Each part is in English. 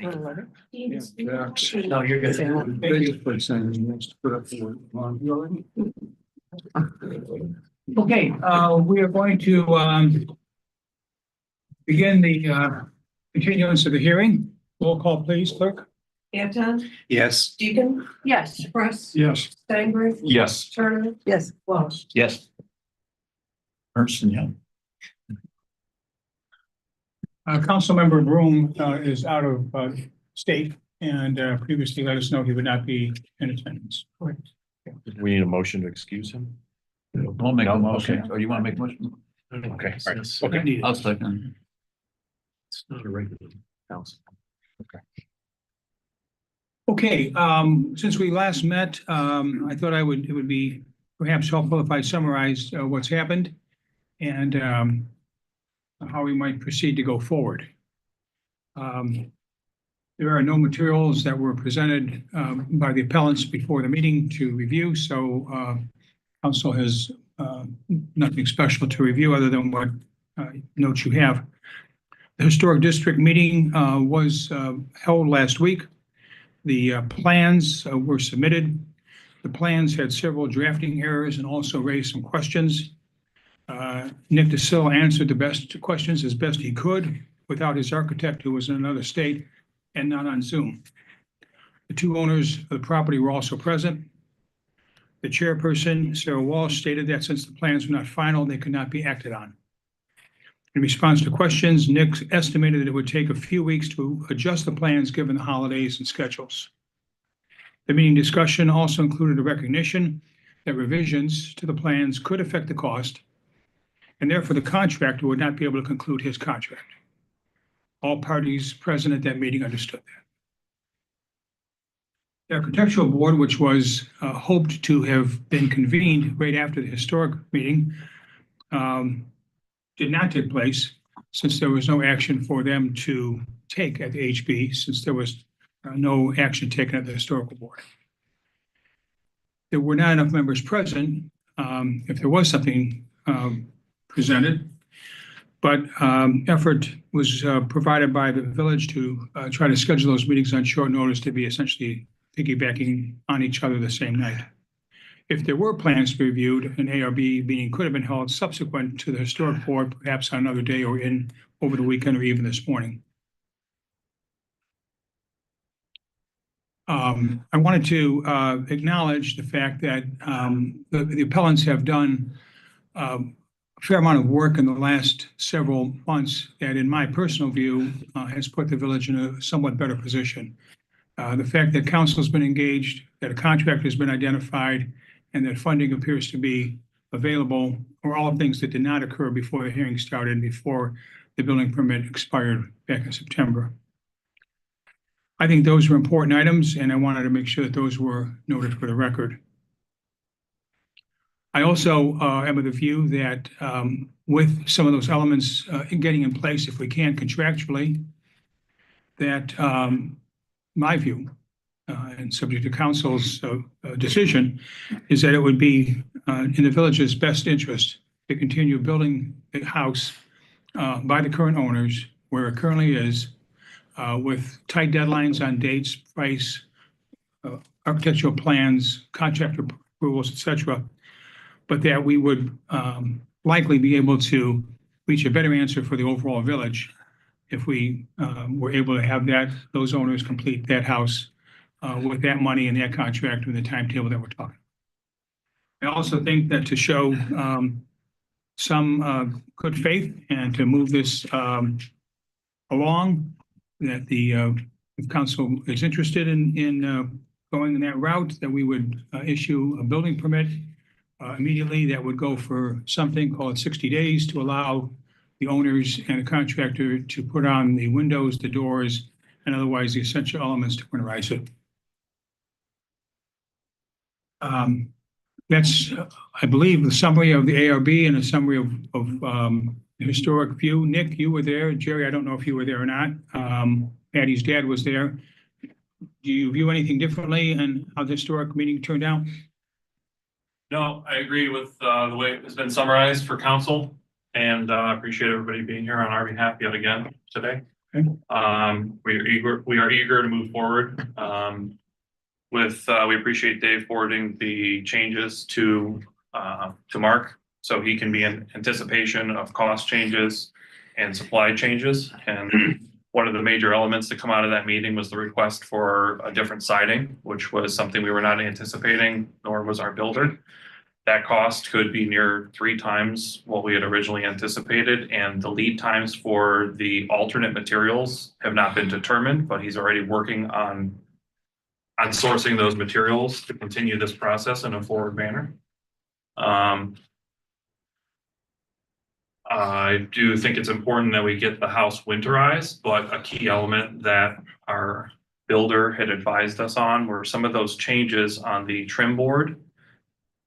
Yeah. No, you're good. They just put saying he wants to put up for you already? Okay, we are going to begin the continuance of the hearing. Roll call, please, clerk. Anton, Yes. Deacon. Yes. Press. Yes. Steinberg. Yes. Turner. Yes. Walsh. Yes. Person, yeah. Councilmember Broom is out of state and previously let us know he would not be in attendance. Correct. We need a motion to excuse him. We'll make a motion. Okay. Or you want to make a motion? Okay, all right. Okay. I'll second. It's not a regular council. Okay, since we last met, I thought it would be perhaps helpful if I summarized what's happened and how we might proceed to go forward. There are no materials that were presented by the appellants before the meeting to review, so council has nothing special to review other than what notes you have. The historic district meeting was held last week. The plans were submitted. The plans had several drafting errors and also raised some questions. Nick DeSille answered the best questions as best he could without his architect, who was in another state and not on Zoom. The two owners of the property were also present. The chairperson, Sarah Walsh, stated that since the plans were not final, they could not be acted on. In response to questions, Nick estimated that it would take a few weeks to adjust the plans given the holidays and schedules. The meeting discussion also included a recognition that revisions to the plans could affect the cost, and therefore the contractor would not be able to conclude his contract. All parties present at that meeting understood that. The architectural board, which was hoped to have been convened right after the historic meeting, did not take place since there was no action for them to take at the HB, since there was no action taken at the historical board. There were not enough members present if there was something presented, but effort was provided by the village to try to schedule those meetings on short notice to be essentially piggybacking on each other the same night. If there were plans to be reviewed, an ARB meeting could have been held subsequent to the historic board, perhaps on another day or over the weekend or even this morning. I wanted to acknowledge the fact that the appellants have done a fair amount of work in the last several months that, in my personal view, has put the village in a somewhat better position. The fact that council has been engaged, that a contractor has been identified, and that funding appears to be available are all things that did not occur before the hearing started, before the building permit expired back in September. I think those were important items, and I wanted to make sure that those were noted for the record. I also am of the view that with some of those elements getting in place, if we can contractually, that my view, and subject to council's decision, is that it would be in the village's best interest to continue building the house by the current owners where it currently is, with tight deadlines on dates, price, architectural plans, contractor approvals, etc., but that we would likely be able to reach a better answer for the overall village if we were able to have those owners complete that house with that money and that contract and the timetable that we're talking. I also think that to show some good faith and to move this along, that if council is interested in going in that route, that we would issue a building permit immediately that would go for something called 60 days to allow the owners and the contractor to put on the windows, the doors, and otherwise the essential elements to winterize it. That's, I believe, the summary of the ARB and a summary of the historic view. Nick, you were there. Jerry, I don't know if you were there or not. Patty's dad was there. Do you view anything differently in how the historic meeting turned out? No, I agree with the way it has been summarized for council, and I appreciate everybody being here on our behalf yet again today. Okay. We are eager to move forward. We appreciate Dave forwarding the changes to Mark, so he can be in anticipation of cost changes and supply changes. And one of the major elements to come out of that meeting was the request for a different siding, which was something we were not anticipating, nor was our builder. That cost could be near 3 times what we had originally anticipated, and the lead times for the alternate materials have not been determined, but he's already working on sourcing those materials to continue this process in a forward manner. I do think it's important that we get the house winterized, but a key element that our builder had advised us on were some of those changes on the trim board.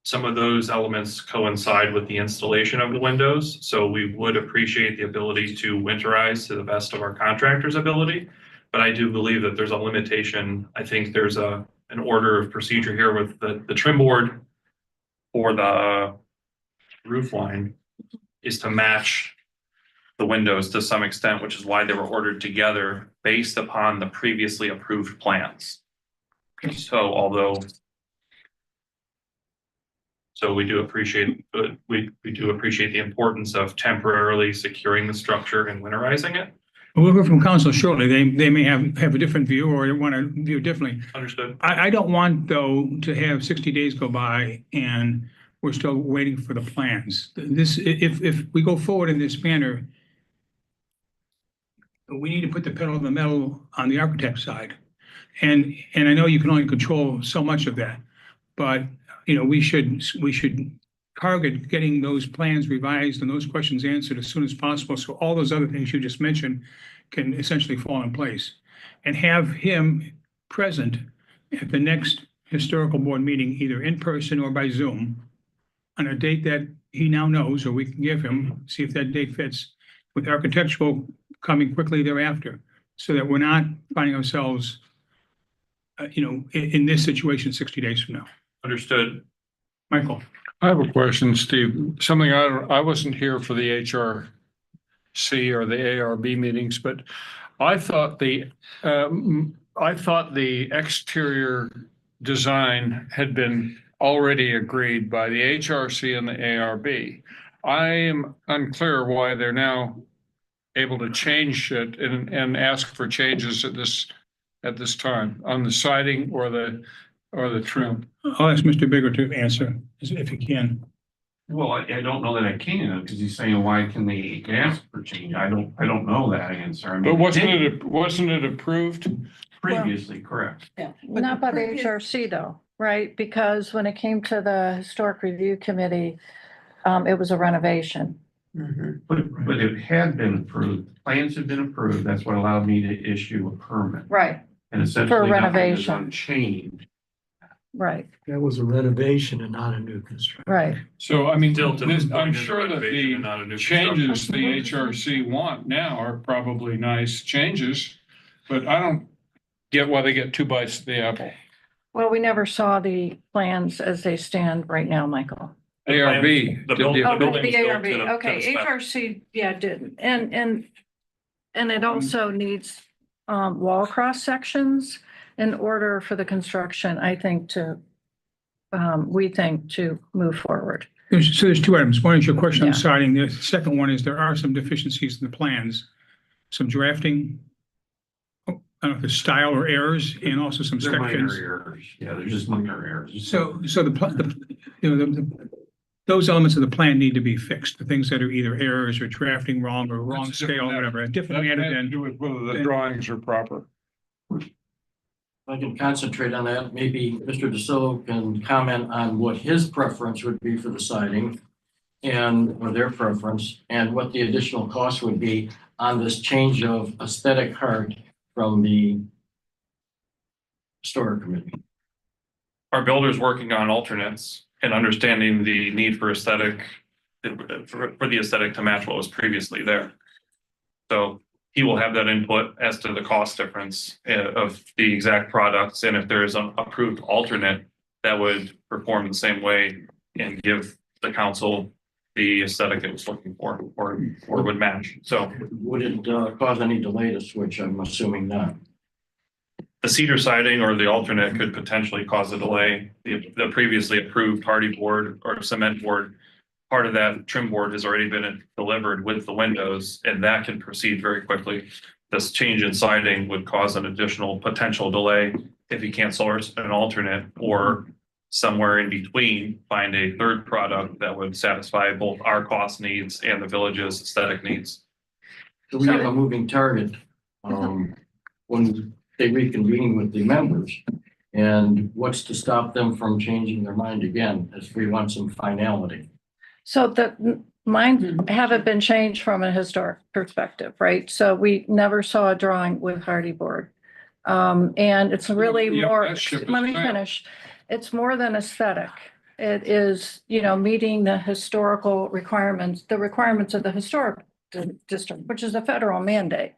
Some of those elements coincide with the installation of the windows, so we would appreciate the ability to winterize to the best of our contractor's ability. But I do believe that there's a limitation. I think there's an order of procedure here with the trim board for the roof line is to match the windows to some extent, which is why they were ordered together based upon the previously approved plans. So we do appreciate the importance of temporarily securing the structure and winterizing it. We'll hear from council shortly. They may have a different view or want to view it differently. Understood. I don't want, though, to have 60 days go by and we're still waiting for the plans. If we go forward in this manner, we need to put the pedal to the metal on the architect side. And I know you can only control so much of that, but we should target getting those plans revised and those questions answered as soon as possible. So all those other things you just mentioned can essentially fall in place, and have him present at the next historical board meeting, either in person or by Zoom, on a date that he now knows, or we can give him, see if that date fits, with architectural coming quickly thereafter, so that we're not finding ourselves, in this situation 60 days from now. Understood. Michael. I have a question, Steve. Something I wasn't here for the HRC or the ARB meetings, but I thought the exterior design had been already agreed by the HRC and the ARB. I am unclear why they're now able to change it and ask for changes at this time on the siding or the trim. I'll ask Mr. Bigger to answer if he can. Well, I don't know that I can, because he's saying, why can they ask for change? I don't know that answer. I mean, But wasn't it approved? previously, correct. Yeah. Not by the HRC though, right? Because when it came to the Historic Review Committee, it was a renovation. But it had been approved, plans had been approved, that's what allowed me to issue a permit. Right, And essentially nothing is renovation. unchanged. right, That was a renovation and not a new construction. right. So, I mean, Still to this point, I'm it's a sure that renovation and not a the new changes the construction. HRC want now are probably nice changes, but I don't get why they get 2 bites of the apple. Well, we never saw the plans as they stand right now, Michael. ARB. The did building- Oh, building the was built to ARB, the- to okay, the spec. HRC, yeah, did, and it also needs wall cross sections in order for the construction, I think, we think to move forward. There's 2 items. One is your question on Yeah. siding. The second one is there are some deficiencies in the plans, some drafting, I don't know if it's style or errors, and also some They're minor sections. errors, yeah, they're just minor errors. So those elements of the plan need to be fixed. The things that are either errors or drafting wrong or wrong That's a scale or different whatever, a That different has matter to than. do with whether the drawings are proper. I can concentrate on that. Maybe Mr. DeSillo can comment on what his preference would be for the siding or their preference, and what the additional cost would be on this change of aesthetic heart from the historic committee. Our builder's working on alternates and understanding the need for aesthetic, for the aesthetic to match what was previously there. So he will have that input as to the cost difference of the exact products, and if there is an approved alternate that would perform the same way and give the council the aesthetic it was looking for or would match. So Would it cause any delay to switch? I'm assuming not. the cedar siding or the alternate could potentially cause a delay. The previously approved hardy board or cement board, part of that trim board has already been delivered with the windows, and that can proceed very quickly. This change in siding would cause an additional potential delay if you can't source an alternate or somewhere in between, find a third product that would satisfy both our cost needs and the village's aesthetic needs. So we have a moving target when they reconvene with the members. And what's to stop them from changing their mind again, as we want some finality? So mine haven't been changed from a historic perspective, right? So we never saw a drawing with hardy board. And it's really Yeah, more, that ship is let me sailed. finish. It's more than aesthetic. It is, meeting the historical requirements, the requirements of the historic district, which is a federal mandate,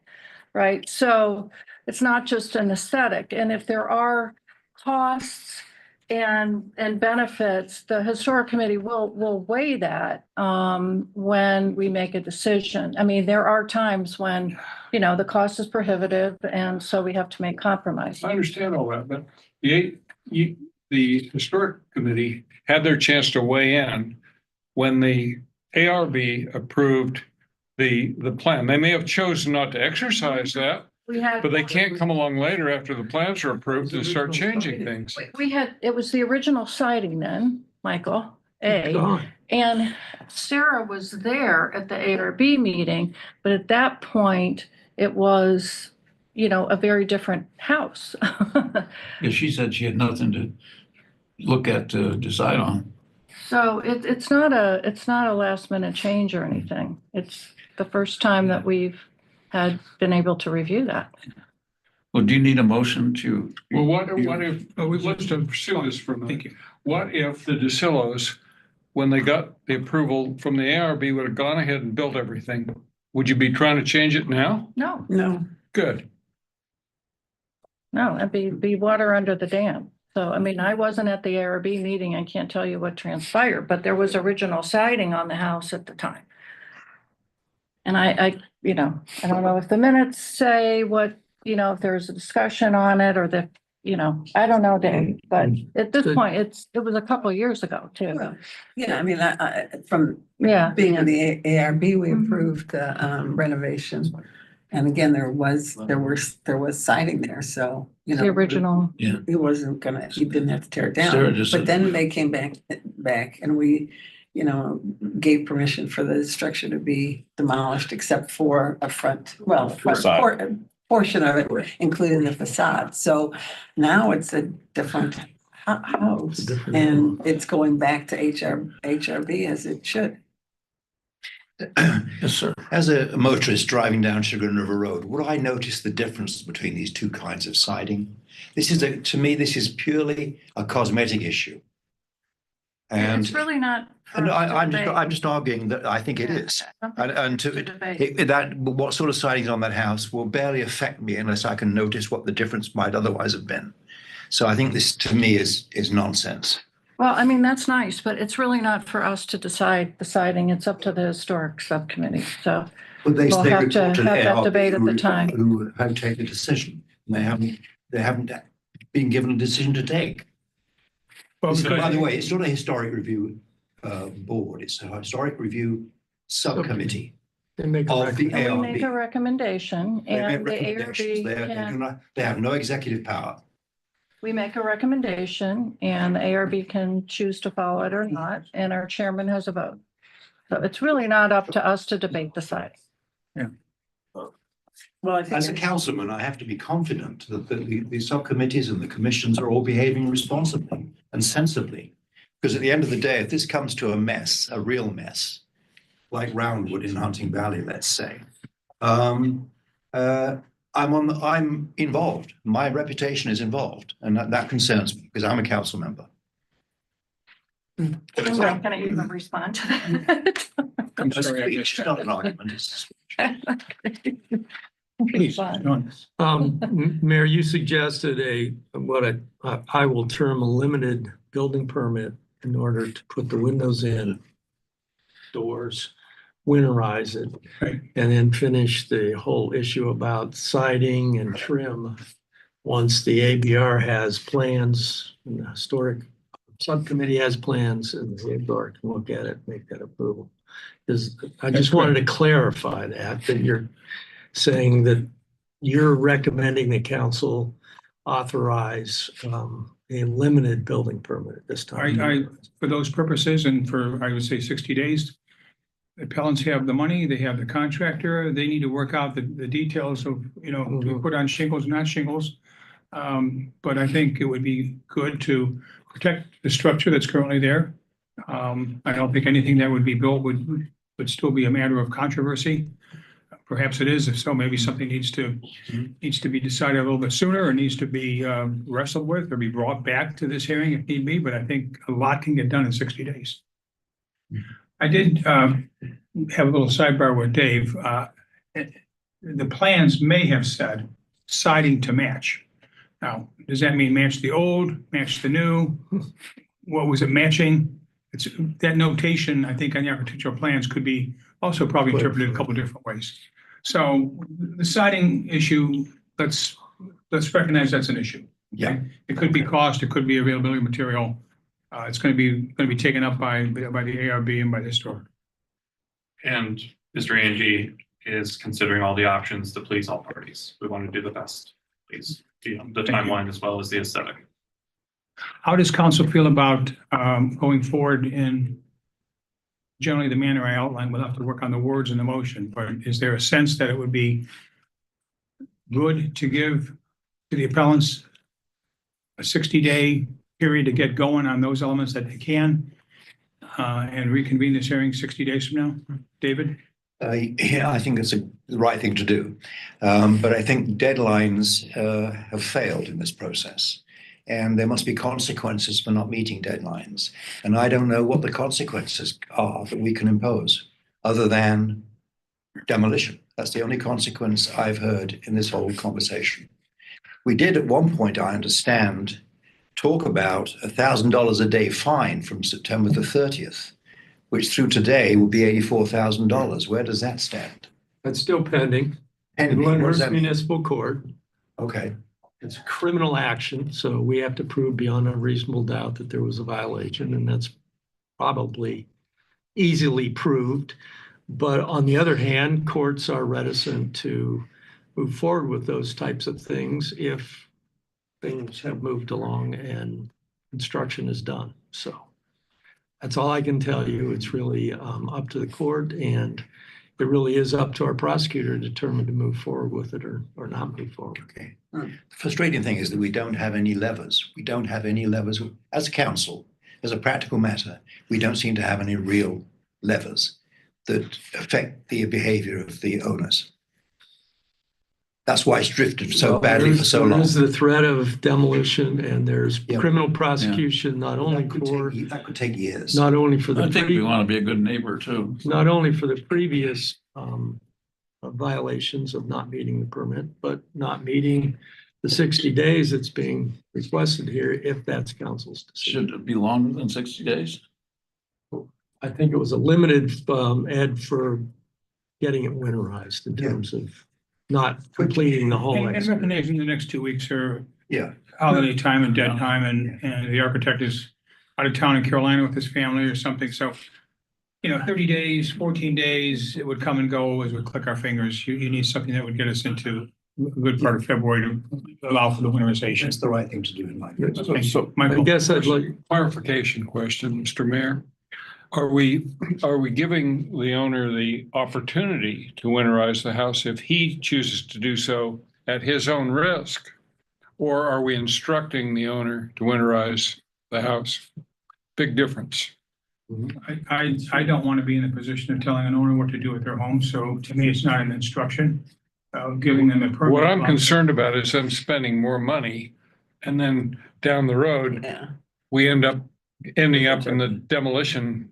right? So it's not just an aesthetic. And if there are costs and benefits, the historic committee will weigh that when we make a decision. I mean, there are times when, the cost is prohibitive, and so we have to make compromises. I understand all that, but the historic committee had their chance to weigh in when the ARB approved the plan. They may have chosen not to exercise that, but they can't come along later after the plans are approved and start changing things. It was the original siding then, Michael, and Sarah was there at the ARB meeting, but at that point, it was, a very different house. Yeah, she said she had nothing to look at to decide on. So it's not a last minute change or anything. It's the first time that we've had been able to review that. Well, do you need a motion to? Well, what if, let's pursue this for a minute. Thank you. What if the DeSillos, when they got the approval from the ARB, would have gone ahead and built everything? Would you be trying to change it now? No, Good. it'd be water under the dam. So, I mean, I wasn't at the ARB meeting. I can't tell you what transpired, but there was original siding on the house at the time. And I don't know if the minutes say what, if there's a discussion on it or I don't know, Dave, but at this point, it was a couple of years ago too. Well, yeah, I mean, from Yeah. being on the ARB, we Mhm. approved the renovation. And again, there was siding there, so, The original. he wasn't gonna, he didn't have to tear it Sarah down. just But said- then they came back and we, gave permission for the structure to be demolished except for a front portion of it, including the facade. So now it's a different house and it's going back to HRB as it should. Yes, sir. As a motorist driving down Sugar River Road, would I notice the difference between these two kinds of siding? To me, this is purely a cosmetic issue. And It's really not. for and us to I'm debate. just arguing that I think it is. And To to debate. what sort of siding's on that house will barely affect me unless I can notice what the difference might otherwise have been. So I think this to me is nonsense. Well, I mean, that's nice, but it's really not for us to decide the siding. It's up to the historic subcommittee. So But We'll have to report have that ARB debate at the who- time. Who have taken a decision. They haven't been given a decision to take. Well, By the way, it's not a historic review board, it's a historic review subcommittee of the we make ARB. a recommendation They make and the recommendations. ARB They have no executive power. we make a recommendation and the ARB can choose to follow it or not, and our chairman has a vote. So it's really not up to us to debate the siding. Well, I As a think, councilman, I have to be confident that the subcommittees and the commissions are all behaving responsibly and sensibly. Because at the end of the day, if this comes to a mess, a real mess, like Roundwood in Hunting Valley, let's say, I'm involved. My reputation is involved, and that concerns me because I'm a council member. I'm not going to even respond to that. I'm A sorry. I speech, missed that. not an argument. It's a speech. Please, Respond. John. Mayor, you suggested what I will term a limited building permit in order to put the windows in. doors, winterize it, Right. and then finish the whole issue about siding and trim. Once the ABR has plans, and the historic subcommittee has plans, and the ABR can look at it, make that approval. Because I That's just wanted to clarify that you're saying that you're recommending the council authorize a limited building permit at this time. For those purposes and for, I would say 60 days, the appellants have the money, they have the contractor, they need to work out the details of, do we put on shingles, not shingles? But I think it would be good to protect the structure that's currently there. I don't think anything that would be built would still be a matter of controversy. Perhaps it is. If so, maybe something needs to be decided a little bit sooner or needs to be wrestled with or be brought back to this hearing if need be. But I think a lot can get done in 60 days. I did have a little sidebar with Dave. The plans may have said siding to match. Now, does that mean match the old, match the new? What was it matching? It's that notation, I think, on the architectural plans could be also probably interpreted a couple of different ways. So the siding issue, let's recognize that's an issue. Yeah. It could be cost, it could be availability of material. It's going to be taken up by the ARB and by the historic. And Mr. Angie is considering all the options to please all parties. We want to do the best, please, the timeline as well as the aesthetic. How does council feel about going forward in generally the manner I outlined? We'll have to work on the words in the motion, but is there a sense that it would be good to give to the appellants a 60-day period to get going on those elements that they can and reconvene this hearing 60 days from now? David? Yeah, I think it's the right thing to do. But I think deadlines have failed in this process. And there must be consequences for not meeting deadlines. And I don't know what the consequences are that we can impose other than demolition. That's the only consequence I've heard in this whole conversation. We did at one point, I understand, talk about $1,000 a day fine from September the 30th, which through today would be $84,000. Where does that stand? That's still pending in What does Lyndhurst that mean? Municipal Court. Okay. It's criminal action, so we have to prove beyond a reasonable doubt that there was a violation, and that's probably easily proved. But on the other hand, courts are reticent to move forward with those types of things if things have moved along and construction is done. So that's all I can tell you. It's really up to the court, and it really is up to our prosecutor to determine to move forward with it or not move forward. Okay. The frustrating thing is that we don't have any levers. We don't have any levers as a council, as a practical matter. We don't seem to have any real levers that affect the behavior of the owners. That's why it's drifted so badly for so long. There's the threat of demolition, and there's criminal prosecution, not only that could take years. not only for the I think we want to be a good neighbor too. not only for the previous violations of not meeting the permit, but not meeting the 60 days that's being requested here, if that's council's decision. Should it be longer than 60 days? I think it was a limited Ed for getting it winterized in terms of not completing the whole. And recognizing the next 2 weeks are Yeah. holiday time and dead time, and the architect is out of town in Carolina with his family or something. So, 30 days, 14 days, it would come and go as we click our fingers. You need something that would get us into a good part of February to allow for the winterization. It's the right thing to do in my view. So I Michael? guess I'd like, Clarification question, Mr. Mayor. Are we giving the owner the opportunity to winterize the house if he chooses to do so at his own risk? Or are we instructing the owner to winterize the house? Big difference. I don't want to be in the position of telling an owner what to do with their home, so to me, it's not an instruction. Giving them a permit. What I'm concerned about is them spending more money, and then down the road, Yeah. we ending up in the demolition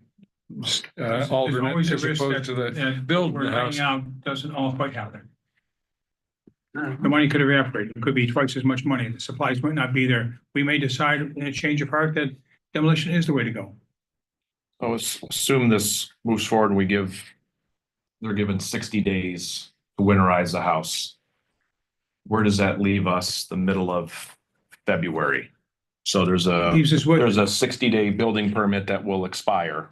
alternate always a as risk opposed to the that build we're the house. laying out doesn't all quite happen. The money could evaporate. It could be twice as much money. The supplies might not be there. We may decide in a change of heart that demolition is the way to go. Assume this moves forward and they're given 60 days to winterize the house. Where does that leave us the middle of February? So there's a Leaves us what, 60-day building permit that will expire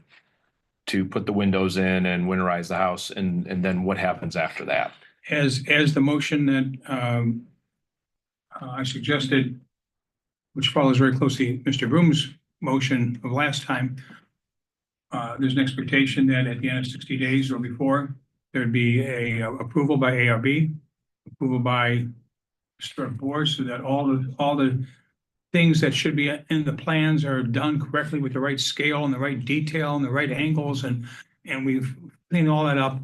to put the windows in and winterize the house. And then what happens after that? as the motion that I suggested, which follows very closely Mr. Broom's motion of last time. There's an expectation that at the end of 60 days or before, there'd be a approval by ARB, approval by historic board, so that all the things that should be in the plans are done correctly with the right scale and the right detail and the right angles, and we've cleaned all that up.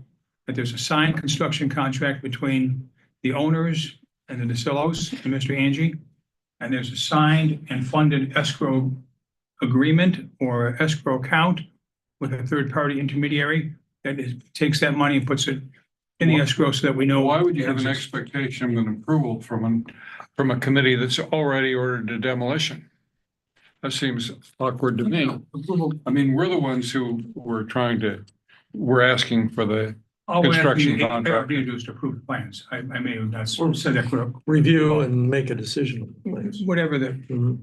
That there's a signed construction contract between the owners and the DeSillos and Mr. Angie, and there's a signed and funded escrow agreement or escrow account with a third-party intermediary that takes that money and puts it in the escrow so that we know. Why would you have an expectation of an approval from a committee that's already ordered a demolition? That seems awkward to me. I mean, we're the ones who we're asking for the All we're asking construction the contract. ARB to do is to approve the plans. I may have not said that correctly. Review and make a decision on the plans. Whatever the, Mhm.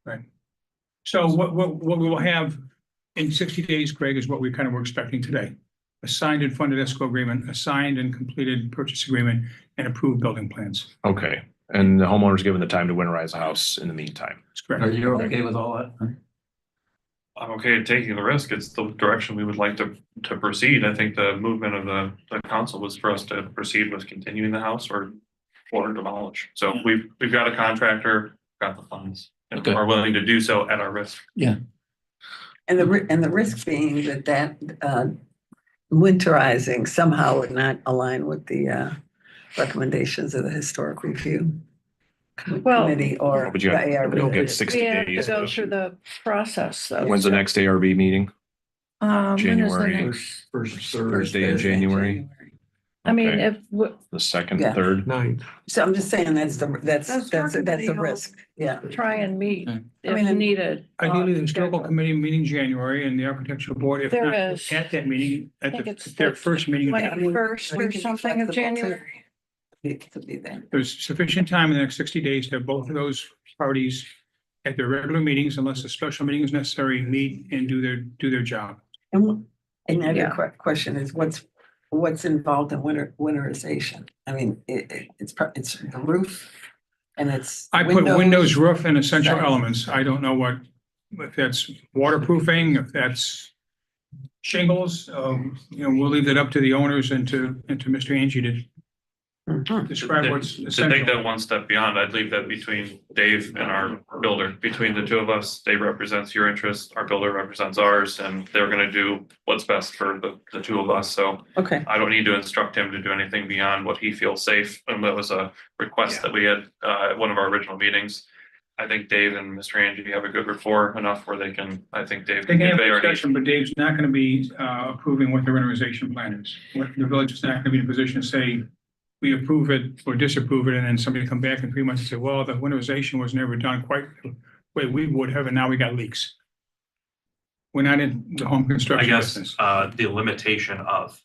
right. So what we will have in 60 days, Craig, is what we kind of were expecting today. A signed and funded escrow agreement, a signed and completed purchase agreement, and approved building plans. Okay. And the homeowner's given the time to winterize the house in the meantime. That's correct. Are you okay with all that? I'm okay taking the risk. It's the direction we would like to proceed. I think the movement of the council was for us to proceed with continuing the house or demolish. So we've got a contractor, got the funds, and Okay. are willing to do so at our risk. And the risk being that winterizing somehow would not align with the recommendations of the historic review Well, committee or But you the have- ARB. you don't get 60 we have to days. go through the process. So, When's the next ARB meeting? when is the January next? First, Thursday in January? I mean, Okay. if, The second, Yeah. third? 9th. So I'm just saying that's That's the risk. Yeah. try and meet Okay. if I mean, needed. Ideally, the historical schedule. committee meeting in January and the architectural board, if There not is. at that meeting, I at think it's their the first meeting. I mean, 21st we or can be something of flexible too. January. To be there. There's sufficient time in the next 60 days to have both of those parties at their regular meetings, unless a special meeting is necessary, meet and do their job. And another Yeah. question is what's involved in winterization? I mean, it's the roof and it's. I put windows, roof, and essential Right. elements. I don't know if that's waterproofing, if that's shingles. We'll leave that up to the owners and to Mr. Angie to Mhm. describe what's To take essential. that one step beyond, I'd leave that between Dave and our builder. Between the two of us, Dave represents your interests, our builder represents ours, and they're gonna do what's best for the two of us. So Okay, I don't need to instruct him to do anything beyond what he feels safe. And that was a request that we had at one of our original meetings. I think Dave and Mr. Angie have a good rapport enough where they can, I think Dave. They can have if a they already- discussion, but Dave's not going to be approving what the winterization plan is. The village is not going to be in a position to say, we approve it or disapprove it, and then somebody come back in 3 months and say, well, the winterization was never done quite the way we would have, and now we got leaks. We're not in the home I construction guess, business. the limitation of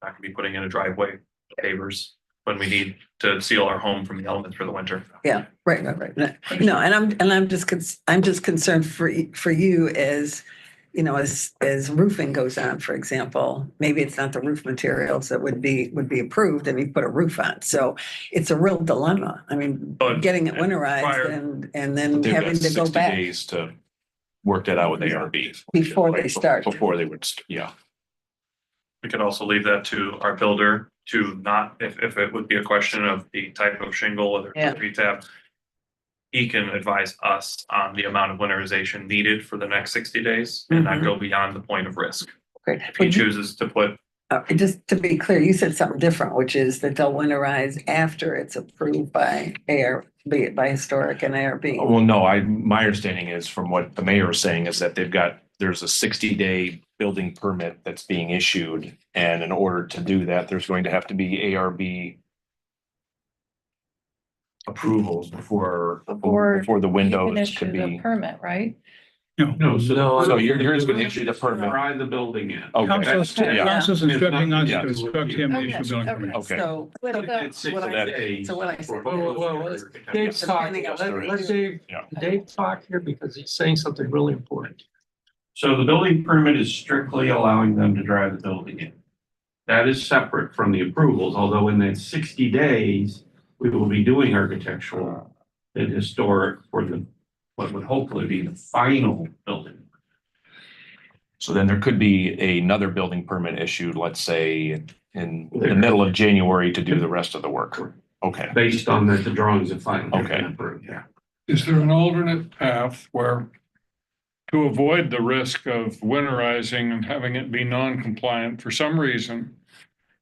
not gonna be putting in a driveway pavers when we need to seal our home from the elements for the winter. yeah, right. No, and I'm just concerned for you as, as roofing goes on, for example, maybe it's not the roof materials that would be approved and you put a roof on. So it's a real dilemma. I mean, But- getting it and winterized prior- and then They've got having to go 60 back days to work that out with ARB. before they start. Before they would, yeah. We could also leave that to our builder to not, if it would be a question of the type of shingle, whether Yeah. it's retapped. He can advise us on the amount of winterization needed for the next 60 days and not go beyond the point of risk. Great. If he chooses to put, Just to be clear, you said something different, which is that they'll winterize after it's approved by by historic and ARB. Well, no, my understanding is from what the mayor is saying is that there's a 60-day building permit that's being issued. And in order to do that, there's going to have to be ARB approvals before the You can windows issue could the be. permit, right? No, So yours would issue the permit. Try the building in. Okay. Council's instructing us Yeah. to instruct him to issue a building Okay. permit. Okay. So, With the- It's 60 what I- days. so what I said. for- Dave's talking, let Dave talk here because he's saying something really important. So the building permit is strictly allowing them to drive the building in. That is separate from the approvals, although in that 60 days, we will be doing architectural and historic for the, what would hopefully be the final building. So then there could be another building permit issued, let's say in the middle of January to do the rest of the work. Okay. Based on that, the drawings are final. Okay. Yeah. Is there an alternate path where to avoid the risk of winterizing and having it be non-compliant for some reason,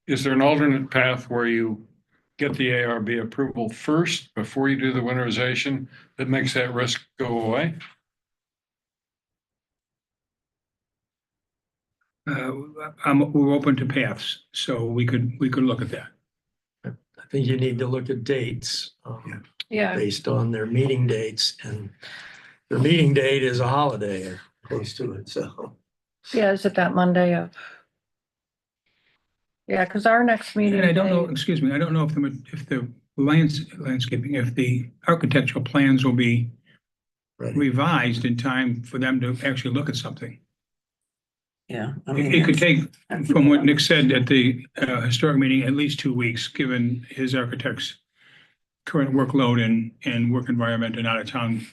is there an alternate path where you get the ARB approval first before you do the winterization that makes that risk go away? We're open to paths, so we could look at that. I think you need to look at dates. Yeah, Based on their meeting dates, and their meeting date is a holiday or close to it, so. yeah, is it that Monday of? Yeah, because our next meeting. And I don't know, day- excuse me, I don't know if the landscaping, if the architectural plans will be Right. revised in time for them to actually look at something. Yeah. I It mean, it could take, that's- from what Nick said at the historic meeting, at least 2 weeks, given his architect's current workload and work environment and out-of-town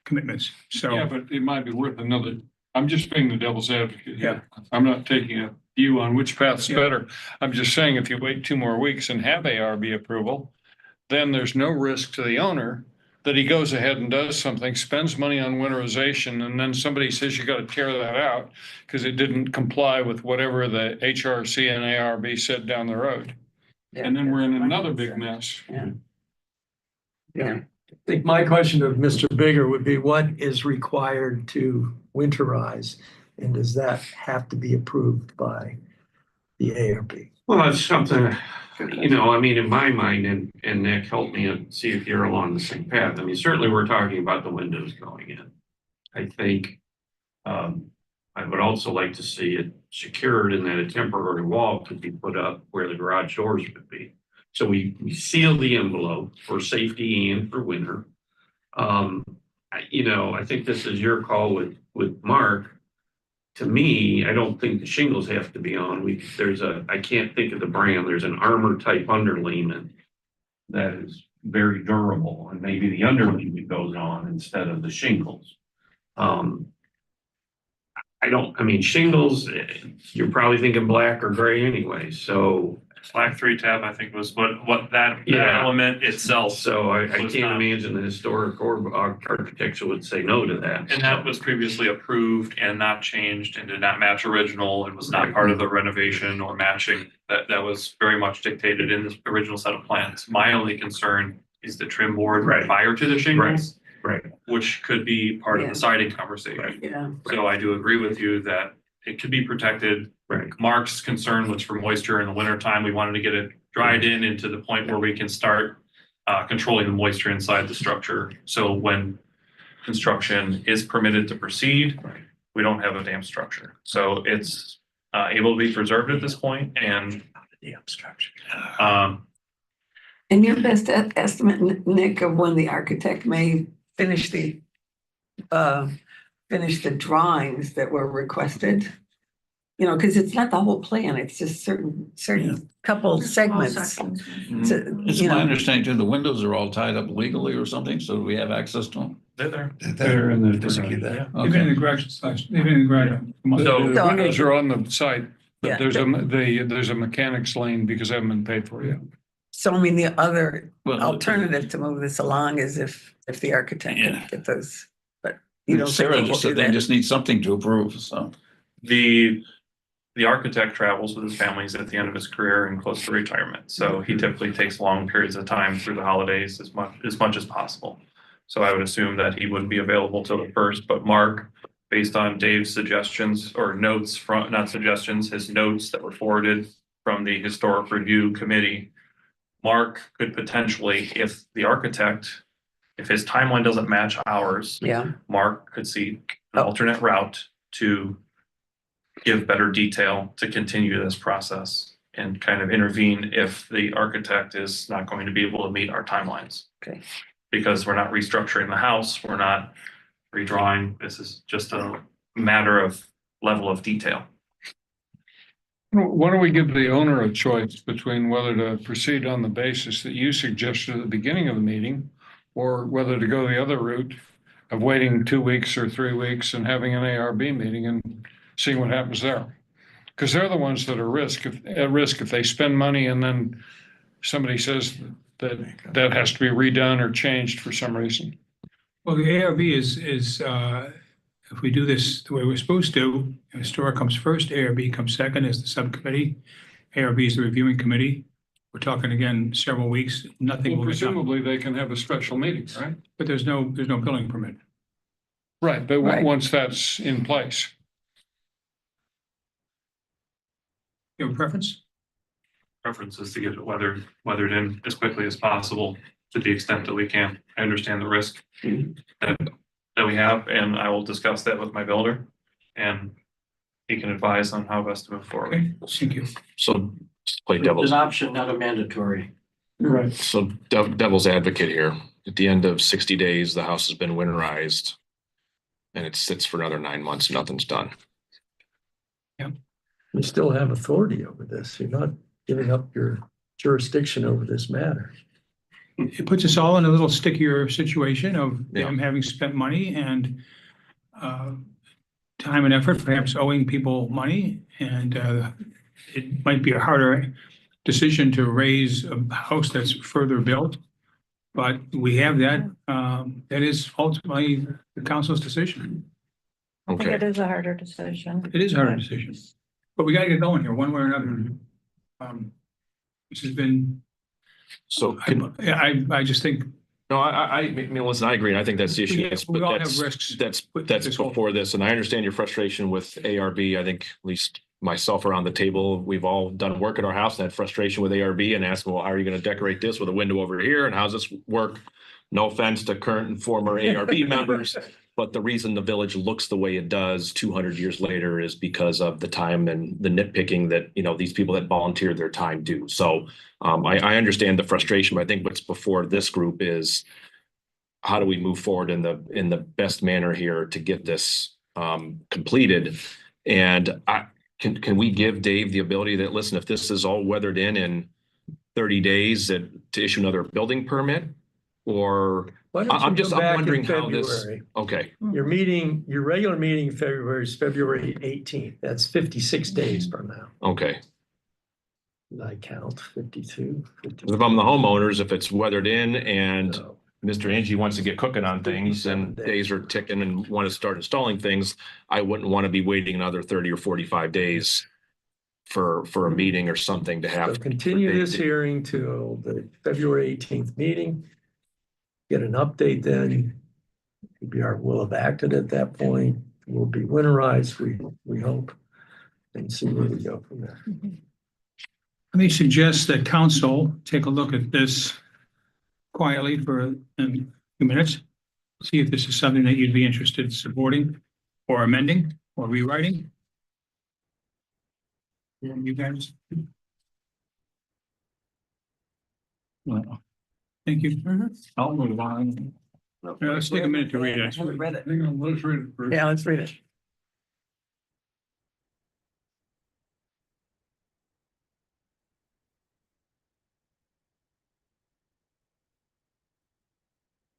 commitments. Yeah, So, but it might be worth another, I'm just being the devil's advocate Yeah. here. I'm not taking a view on which path's Yeah. better. I'm just saying if you wait 2 more weeks and have ARB approval, then there's no risk to the owner that he goes ahead and does something, spends money on winterization, and then somebody says you gotta tear that out because it didn't comply with whatever the HRC and ARB said down the road. yeah, And then we're in that another makes big sense. mess. Yeah. Yeah. I think my question of Mr. Bigger would be, what is required to winterize? And does that have to be approved by the ARB? Well, it's something, I mean, in my mind, and Nick, help me and see if you're along the same path. I mean, certainly we're talking about the windows going in. I think, I would also like to see it secured and that a temporary wall could be put up where the garage doors would be. So we seal the envelope for safety and for winter. I think this is your call with Mark. To me, I don't think the shingles have to be on. I can't think of the brand. There's an armor type underlayment that is very durable, and maybe the underlayment goes on instead of the shingles. Shingles, you're probably thinking black or gray anyway, so. Black 3 tab, I think was what that Yeah. element itself. So I was can't not- imagine the historic or architecture would say no to that. And that was previously approved and not changed and did not match original and was not part of the renovation or matching. That was very much dictated in the original set of plans. My only concern is the trim board Right. prior to the shingles, Right. which could be part of Yeah. the siding conversation. Yeah. So I do agree with you that it could be protected. Right. Mark's concern was for moisture in the winter time. We wanted to get it dried in into the point where we can start controlling the moisture inside the structure. So when construction is permitted to proceed, we don't have a damp structure. So it's able to be preserved at this point and And your best estimate, Nick, of when the architect may finish the drawings that were requested? Because it's not the whole plan, it's just certain couple Small segments. sections. It's my understanding too, the windows are all tied up legally or something, so do we have access to them? they're there. They're in the Physically there. even in the garage, even in the garage. So- The windows are on the site, Yeah. but there's a mechanics lane because they haven't been paid for yet. So I mean, the other Well, alternative to move this along is if the architect can Yeah. get those, but you don't think Sarah he will just do said they that? just need something to approve, so. The architect travels with his families at the end of his career and close to retirement. So he typically takes long periods of time through the holidays as much as possible. So I would assume that he wouldn't be available till the first, but Mark, based on Dave's suggestions or notes from, not suggestions, his notes that were forwarded from the historic review committee, Mark could potentially, if the architect if his timeline doesn't match ours, Yeah, Mark could see an alternate route to give better detail to continue this process and kind of intervene if the architect is not going to be able to meet our timelines. okay. Because we're not restructuring the house, we're not redrawing. This is just a matter of level of detail. Why don't we give the owner a choice between whether to proceed on the basis that you suggested at the beginning of the meeting, or whether to go the other route of waiting 2 weeks or 3 weeks and having an ARB meeting and seeing what happens there? Because they're the ones that are at risk if they spend money and then somebody says that has to be redone or changed for some reason. Well, the ARB is, if we do this the way we're supposed to, historic comes first, ARB comes second as the subcommittee. ARB is the reviewing committee. We're talking again, several weeks, nothing Well, will get done, presumably they can have a special meeting, right? but there's no building permit. Right, but Right. once that's in place. You have a preference? Preference is to get it weathered in as quickly as possible to the extent that we can. I understand the risk that we have, and I will discuss that with my builder, and he can advise on how best to move forward. Okay, thank you. So play It's devil's, an option, not a mandatory. Right. so devil's advocate here. At the end of 60 days, the house has been winterized and it sits for another 9 months, nothing's done. You still have authority over this. You're not giving up your jurisdiction over this matter. It puts us all in a little stickier situation of Yeah. them having spent money and time and effort, perhaps owing people money. And it might be a harder decision to raise a house that's further built. But we have that, that is ultimately the council's decision. I think Okay. it is a harder decision. It is a harder decision. But we gotta get going here, one way or another. This has been, So can, I just think no, I mean, listen, I agree. I think that's the issue. we all have That's- risks. That's with that's this whole- before this, and I understand your frustration with ARB. I think at least myself around the table, we've all done work at our house and had frustration with ARB and asking, well, how are you going to decorate this with a window over here, and how's this work? No offense to current and former ARB members, but the reason the village looks the way it does 200 years later is because of the time and the nitpicking that, you know, these people that volunteer their time do. So I understand the frustration, but I think what's before this group is how do we move forward in the best manner here to get this completed? And can we give Dave the ability that, listen, if this is all weathered in 30 days to issue another building permit? Or Why don't you I'm go back in wondering how this, February? okay, Your regular meeting in February is February 18th. That's 56 days from now. okay. Did I count 52? If I'm the homeowners, if it's weathered in and So, Mr. Angie wants to get cooking on things and days are ticking and want to start installing things, I wouldn't want to be waiting another 30 or 45 days for a meeting or something to have. So continue this hearing till the February 18th meeting. Get an update then. We'll have acted at that point. We'll be winterized, we hope, and see where we go from there. Let me suggest that council take a look at this quietly for a few minutes. See if this is something that you'd be interested in supporting or amending or rewriting. Yeah, you guys. Well, thank you. I'll move on. Yeah, let's take a minute to read it. I haven't read it. Hang on, let's read it first. Yeah, let's read it.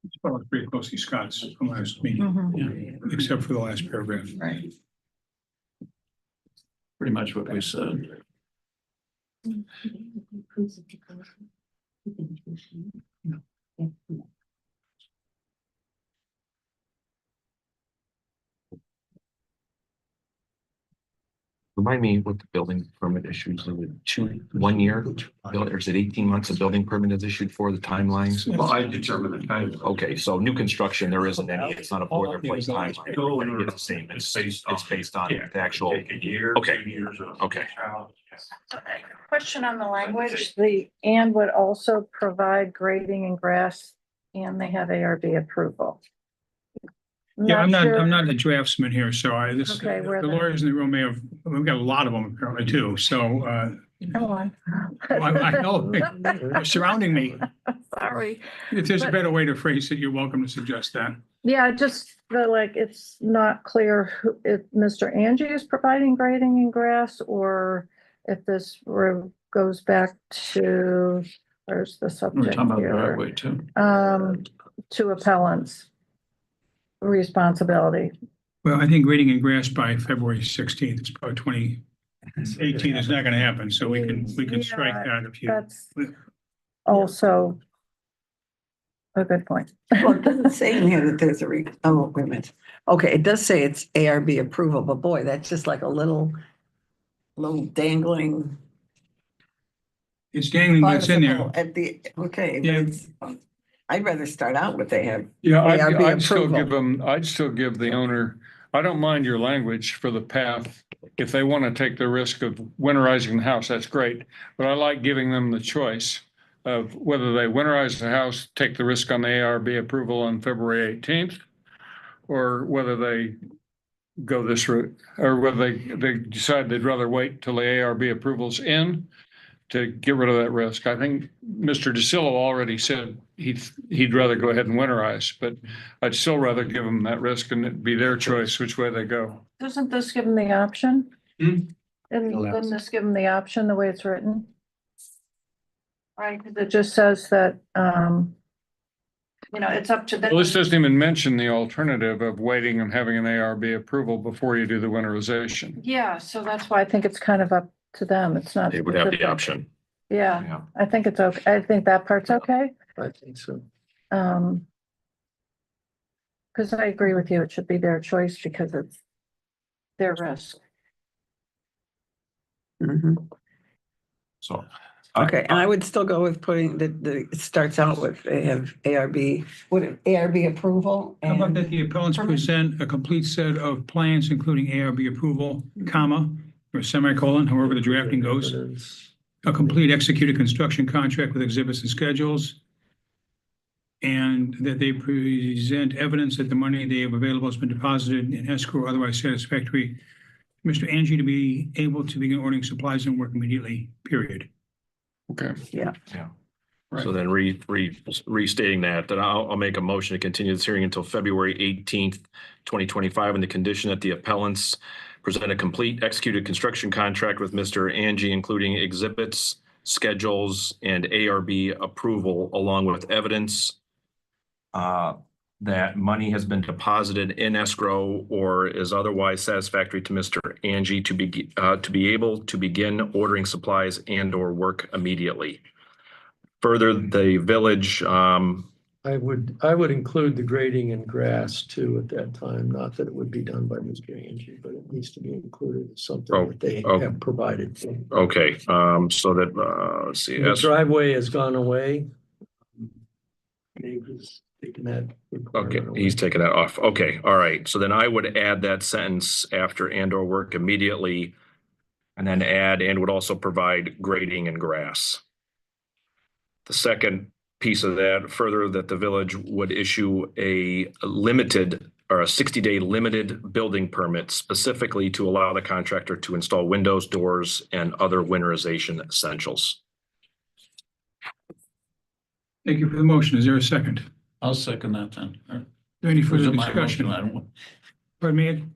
It's probably pretty close to Scott's from last meeting, Mhm. yeah, except for the last paragraph. Right. Pretty much what we said. Remind me what the building permit issues, 1 year, or is it 18 months a building permit is issued for the timelines? Well, I determine the time. Okay, so new construction, there isn't any, it's not a boilerplate timeline. It's the same, it's based on the actual, Take a year, Okay. 2 years. Okay. Question on the language, the and would also provide grading and grass and they have ARB approval. Yeah, I'm sure- not a draftsman here, so Okay, the where the- lawyers in the room may have, we've got a lot of them apparently too, so, Come on. I know, they're surrounding me. Sorry. If there's a But- better way to phrase it, you're welcome to suggest that. Yeah, I just feel like it's not clear if Mr. Angie is providing grading and grass, or if this goes back to, where's the We're subject talking about here? driveway too. To appellants. Responsibility. Well, I think grading and grass by February 16th, it's about 2018 is not gonna happen, so we can strike that if you. That's also a good point. Well, it doesn't say in here that there's oh, wait a minute. Okay, it does say it's ARB approval, but boy, that's just like a little dangling. It's dangling, but it's in there. participle At the, okay, but Yeah. it's, I'd rather start out with they have. Yeah, ARB I'd still approval. give them, I'd still give the owner, I don't mind your language for the path. If they want to take the risk of winterizing the house, that's great. But I like giving them the choice of whether they winterize the house, take the risk on the ARB approval on February 18th, or whether they go this route, or whether they decide they'd rather wait till the ARB approval's in to get rid of that risk. I think Mr. DeSillo already said he'd rather go ahead and winterize, but I'd still rather give them that risk and it'd be their choice which way they go. Doesn't this give them the option? Hmm? And doesn't this give them the option the way it's written? Right, because it just says that, it's up to them. Well, this doesn't even mention the alternative of waiting and having an ARB approval before you do the winterization. Yeah, so that's why I think it's kind of up to them. It's not. They would have the specific. option. Yeah, Yeah. I think it's okay. I think that part's okay. I think so. Because I agree with you, it should be their choice because it's their risk. Mhm. So. Okay, and I would still go with putting it starts out with they have ARB, ARB approval How about that and the appellants Permit. present a complete set of plans, including ARB approval, comma, or semicolon, however the drafting goes. A complete executed construction contract with exhibits and schedules. And that they present evidence that the money they have available has been deposited in escrow or otherwise satisfactory. Mr. Angie to be able to begin ordering supplies and work immediately, period. Okay. So then restating that I'll make a motion to continue this hearing until February 18th, 2025, on the condition that the appellants present a complete executed construction contract with Mr. Angie, including exhibits, schedules, and ARB approval, along with evidence that money has been deposited in escrow or is otherwise satisfactory to Mr. Angie to be able to begin ordering supplies and or work immediately. Further, the village, I would include the grading and grass too at that time, not that it would be done by Mr. Angie, but it needs to be included as something that they have provided. okay, so that, let's see. The driveway has gone away. Dave has taken that. Okay, requirement he's away. taking that off. Okay, all right. So then I would add that sentence after and or work immediately. And then add and would also provide grading and grass. The second piece of that, further, that the village would issue a limited or a 60-day limited building permit specifically to allow the contractor to install windows, doors, and other winterization essentials. Thank you for the motion. Is there a second? I'll second that then. Is there any further Was it my discussion? motion? I don't want- Pardon me, Ed?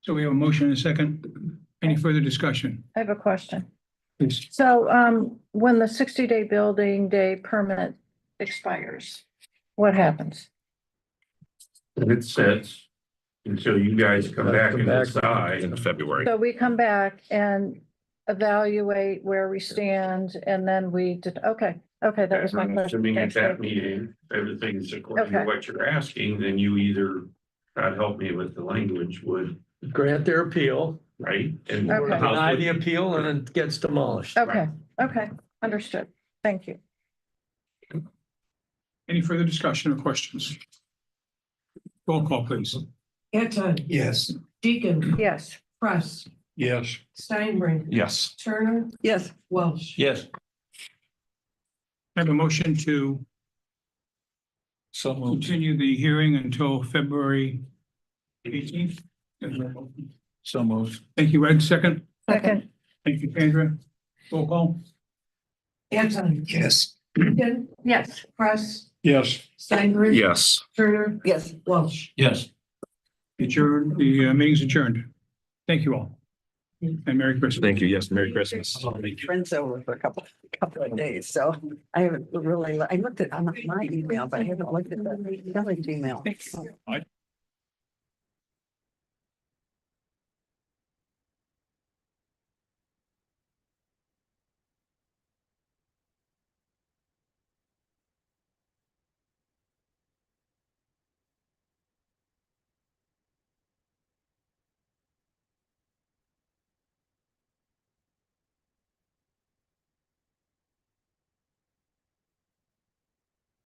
So we have a motion and a second. Any further discussion? I have a question. Please. So, when the 60-day building day permit expires, what happens? And it sits until you guys come back and decide. In February. So we come back and evaluate where we stand and then we did, okay, that was my question. Assuming at Thanks, that Dave. meeting, everything's according to Okay. what you're asking, then you either, God help me with the language, would, Grant their appeal, right? And Okay. the house deny would- the appeal, and it gets demolished. Okay, understood. Thank you. Any further discussion or questions? Roll call, please. Anton, Yes. Deacon, Yes, Press, Yes. Steinbrink, Yes. Turner, yes, Welsh. Yes, I have a motion to So moved. continue the hearing until February 18th. So moved. Thank you, Ed. Second. Second, Thank you, Kendra. Roll call. Anton, Yes. Deacon, yes. Press, Yes. Steinberg. Yes. Turner, Yes. Welsh. Yes. Adjourned. The meeting's adjourned. Thank you all. And Merry Christmas. Thank you. Yes, Merry Christmas. Friends over for a couple of days, so I haven't really, I looked at on my email, but I haven't looked at the village email. I